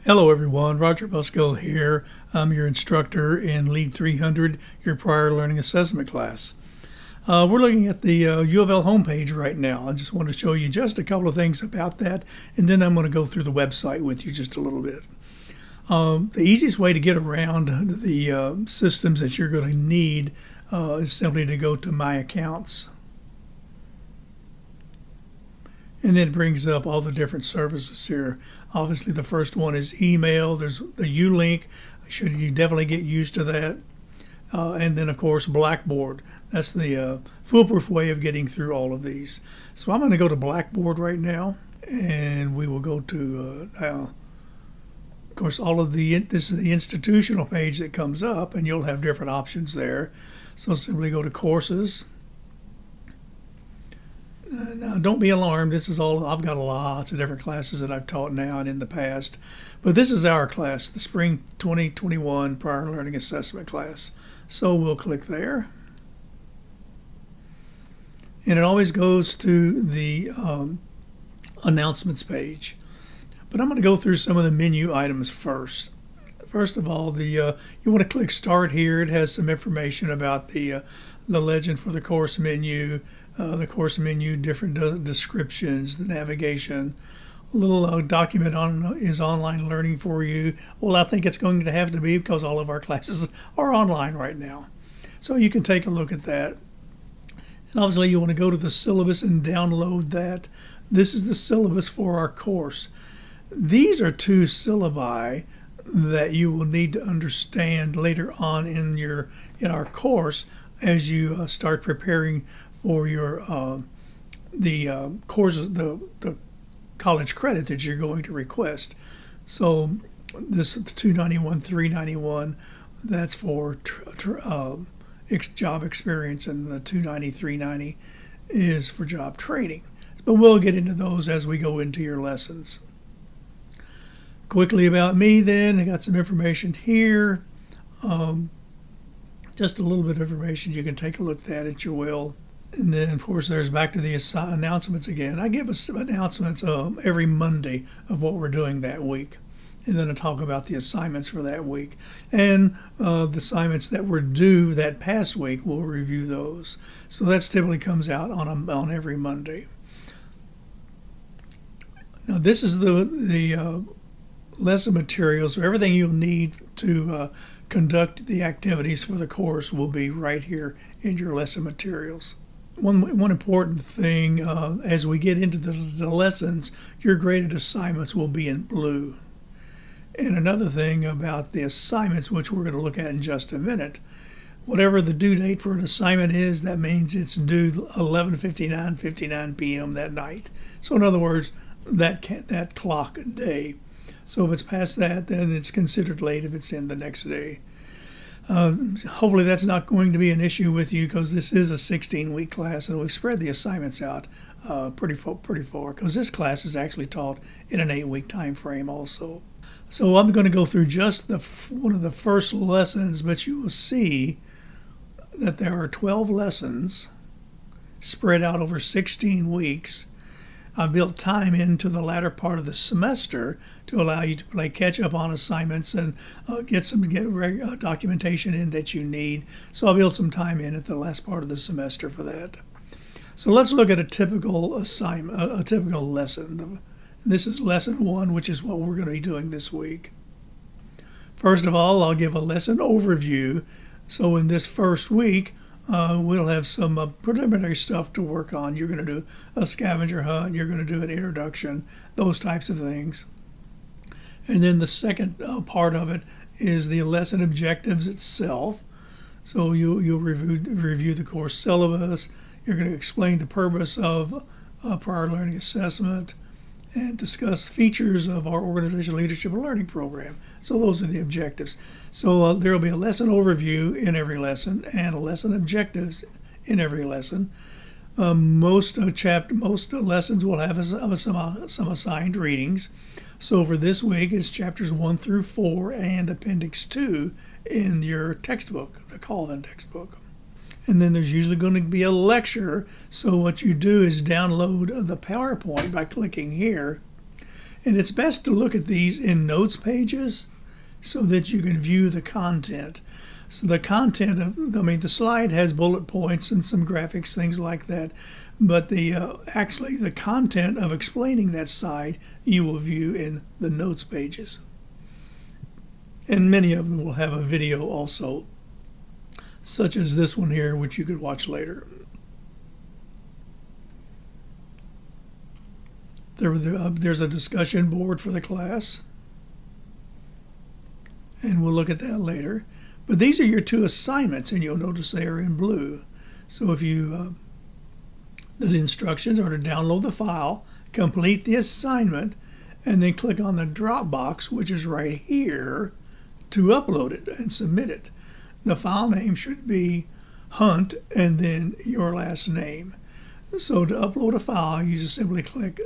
Hello everyone, Roger Buskill here. I'm your instructor in Lead 300, your prior learning assessment class. We're looking at the U of L homepage right now. I just want to show you just a couple of things about that, and then I'm going to go through the website with you just a little bit. The easiest way to get around the systems that you're going to need is simply to go to My Accounts. And then it brings up all the different services here. Obviously, the first one is email. There's the U-Link. You definitely get used to that. And then, of course, BlackBoard. That's the foolproof way of getting through all of these. So I'm going to go to BlackBoard right now, and we will go to, of course, this is the institutional page that comes up, and you'll have different options there. So simply go to Courses. Now, don't be alarmed. This is all, I've got lots of different classes that I've taught now and in the past. But this is our class, the Spring 2021 Prior Learning Assessment class. So we'll click there. And it always goes to the announcements page. But I'm going to go through some of the menu items first. First of all, you want to click Start here. It has some information about the legend for the course menu, different descriptions, the navigation. A little document is online learning for you. Well, I think it's going to have to be because all of our classes are online right now. So you can take a look at that. And obviously you want to go to the syllabus and download that. This is the syllabus for our course. These are two syllabi that you will need to understand later on in our course as you start preparing for your courses, the college credit that you're going to request. So this 291, 391, that's for job experience, and the 290, 390 is for job training. But we'll get into those as we go into your lessons. Quickly about me then, I got some information here. Just a little bit of information. You can take a look at it, you will. And then, of course, there's back to the announcements again. I give us announcements every Monday of what we're doing that week. And then I talk about the assignments for that week. And the assignments that were due that past week, we'll review those. So that typically comes out on every Monday. Now, this is the lesson materials, so everything you'll need to conduct the activities for the course will be right here in your lesson materials. One important thing, as we get into the lessons, your graded assignments will be in blue. And another thing about the assignments, which we're going to look at in just a minute, whatever the due date for an assignment is, that means it's due 11:59 p.m. that night. So in other words, that clock day. So if it's past that, then it's considered late if it's in the next day. Hopefully that's not going to be an issue with you because this is a 16-week class, and we've spread the assignments out pretty far because this class is actually taught in an 8-week time frame also. So I'm going to go through just one of the first lessons, but you will see that there are 12 lessons spread out over 16 weeks. I've built time into the latter part of the semester to allow you to play catch up on assignments and get documentation in that you need. So I'll build some time in at the last part of the semester for that. So let's look at a typical assignment, a typical lesson. This is lesson 1, which is what we're going to be doing this week. First of all, I'll give a lesson overview. So in this first week, we'll have some preliminary stuff to work on. You're going to do a scavenger hunt. You're going to do an introduction, those types of things. And then the second part of it is the lesson objectives itself. So you'll review the course syllabus. You're going to explain the purpose of prior learning assessment and discuss features of our organizational leadership and learning program. So those are the objectives. So there will be a lesson overview in every lesson and a lesson objectives in every lesson. Most lessons will have some assigned readings. So for this week, it's chapters 1 through 4 and appendix 2 in your textbook, the Colvin textbook. And then there's usually going to be a lecture. So what you do is download the PowerPoint by clicking here. And it's best to look at these in notes pages so that you can view the content. So the content of, the slide has bullet points and some graphics, things like that. But actually the content of explaining that slide you will view in the notes pages. And many of them will have a video also, such as this one here, which you could watch later. There's a discussion board for the class, and we'll look at that later. But these are your two assignments, and you'll notice they are in blue. So if you, the instructions are to download the file, complete the assignment, and then click on the drop box, which is right here, to upload it and submit it. The file name should be Hunt and then your last name. So to upload a file, you just simply click,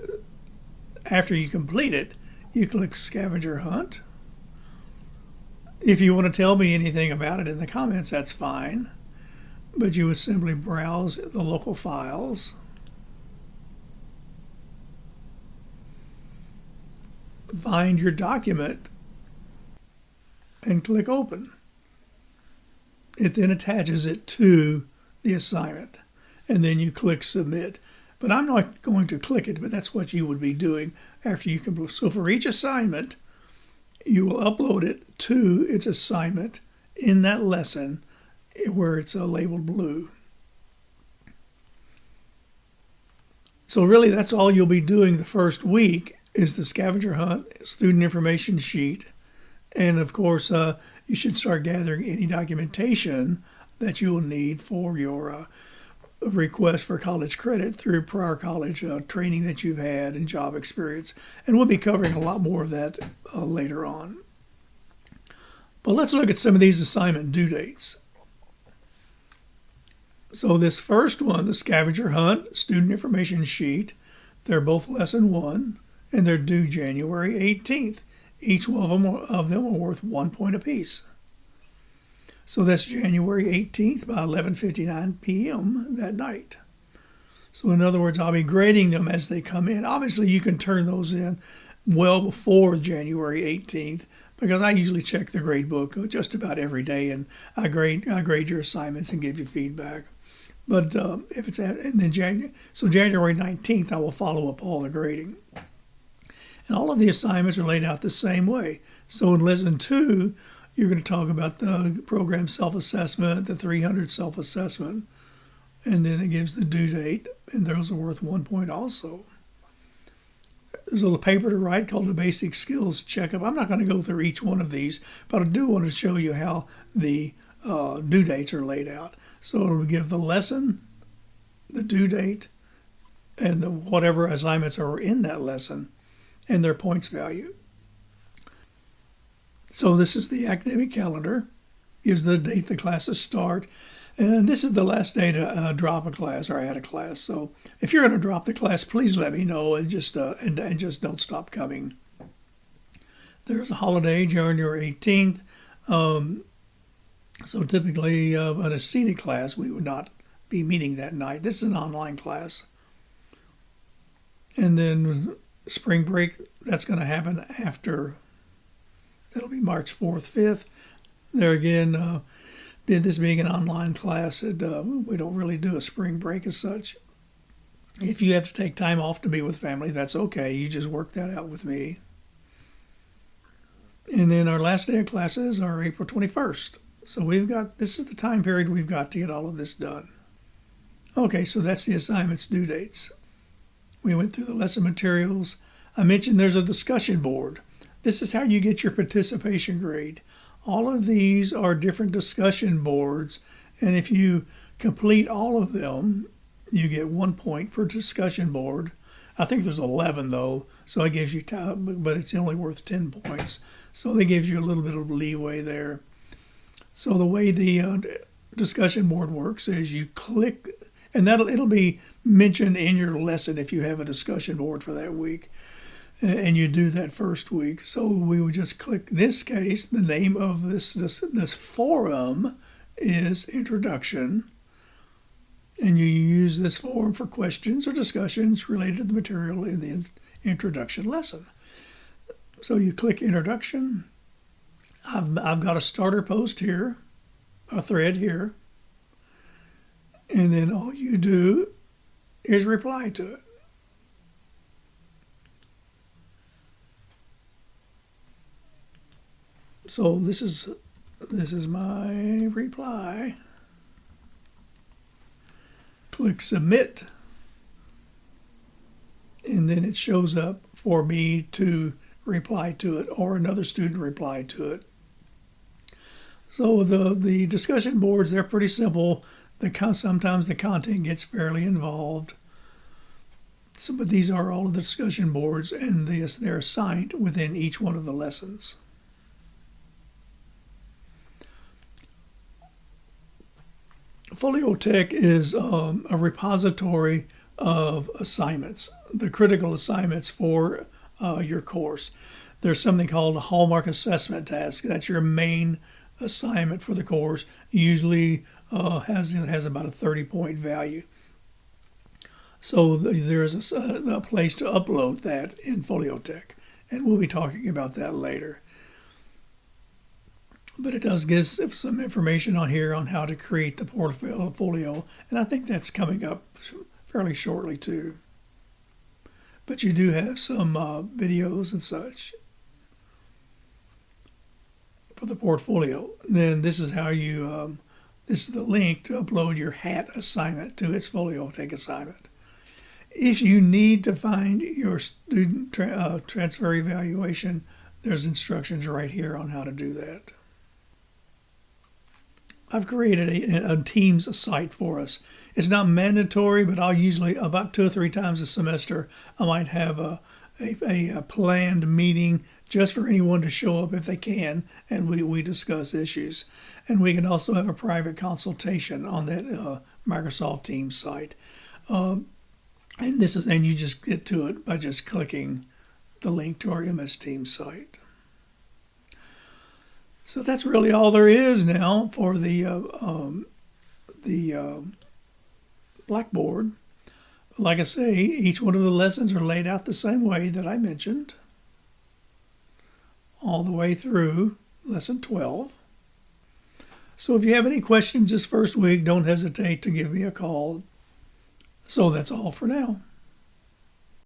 after you complete it, you click Scavenger Hunt. If you want to tell me anything about it in the comments, that's fine. But you would simply browse the local files, find your document, and click Open. It then attaches it to the assignment, and then you click Submit. But I'm not going to click it, but that's what you would be doing after you complete. So for each assignment, you will upload it to its assignment in that lesson where it's labeled blue. So really that's all you'll be doing the first week is the scavenger hunt, student information sheet, and of course you should start gathering any documentation that you will need for your request for college credit through prior college training that you've had and job experience. And we'll be covering a lot more of that later on. But let's look at some of these assignment due dates. So this first one, the scavenger hunt, student information sheet, they're both lesson 1, and they're due January 18th. Each one of them are worth 1 point apiece. So that's January 18th by 11:59 p.m. that night. So in other words, I'll be grading them as they come in. Obviously, you can turn those in well before January 18th because I usually check the grade book just about every day, and I grade your assignments and give you feedback. But if it's and then January 19th, I will follow up all the grading. And all of the assignments are laid out the same way. So in lesson 2, you're going to talk about the program self-assessment, the 300 self-assessment, and then it gives the due date, and those are worth 1 point also. There's a little paper to write called the Basic Skills Checkup. I'm not going to go through each one of these, but I do want to show you how the due dates are laid out. So it'll give the lesson, the due date, and the whatever assignments are in that lesson, and their points value. So this is the academic calendar, gives the date the classes start, and this is the last day to drop a class or add a class. So if you're going to drop the class, please let me know and just don't stop coming. There's a holiday, January 18th. So typically in a seated class, we would not be meeting that night. This is an online class. And then spring break, that's going to happen after. That'll be March 4th, 5th. There again, this being an online class, we don't really do a spring break as such. If you have to take time off to be with family, that's okay. You just work that out with me. And then our last day of classes are April 21st. So this is the time period we've got to get all of this done. Okay, so that's the assignments due dates. We went through the lesson materials. I mentioned there's a discussion board. This is how you get your participation grade. All of these are different discussion boards, and if you complete all of them, you get 1 point per discussion board. I think there's 11 though, so it gives you time, but it's only worth 10 points. So that gives you a little bit of leeway there. So the way the discussion board works is you click, and it'll be mentioned in your lesson if you have a discussion board for that week. And you do that first week. So we would just click, this case, the name of this forum is Introduction. And you use this forum for questions or discussions related to the material in the introduction lesson. So you click Introduction. I've got a starter post here, a thread here, and then all you do is reply to it. So this is my reply. Click Submit, and then it shows up for me to reply to it or another student reply to it. So the discussion boards, they're pretty simple. Sometimes the content gets fairly involved. So, but these are all of the discussion boards, and they're assigned within each one of the lessons. Foliotech is a repository of assignments, the critical assignments for your course. There's something called a Hallmark assessment task. That's your main assignment for the course. Usually has about a 30-point value. So there's a place to upload that in Foliotech, and we'll be talking about that later. But it does give some information on here on how to create the portfolio, and I think that's coming up fairly shortly too. But you do have some videos and such for the portfolio. Then this is how you, this is the link to upload your HAT assignment to its Foliotech assignment. If you need to find your student transfer evaluation, there's instructions right here on how to do that. I've created a Teams site for us. It's not mandatory, but I'll usually, about 2 or 3 times a semester, I might have a planned meeting just for anyone to show up if they can, and we discuss issues. And we can also have a private consultation on that Microsoft Teams site. And you just get to it by just clicking the link to our MS Teams site. So that's really all there is now for the Blackboard. Like I say, each one of the lessons are laid out the same way that I mentioned, all the way through lesson 12. So if you have any questions this first week, don't hesitate to give me a call. So that's all for now.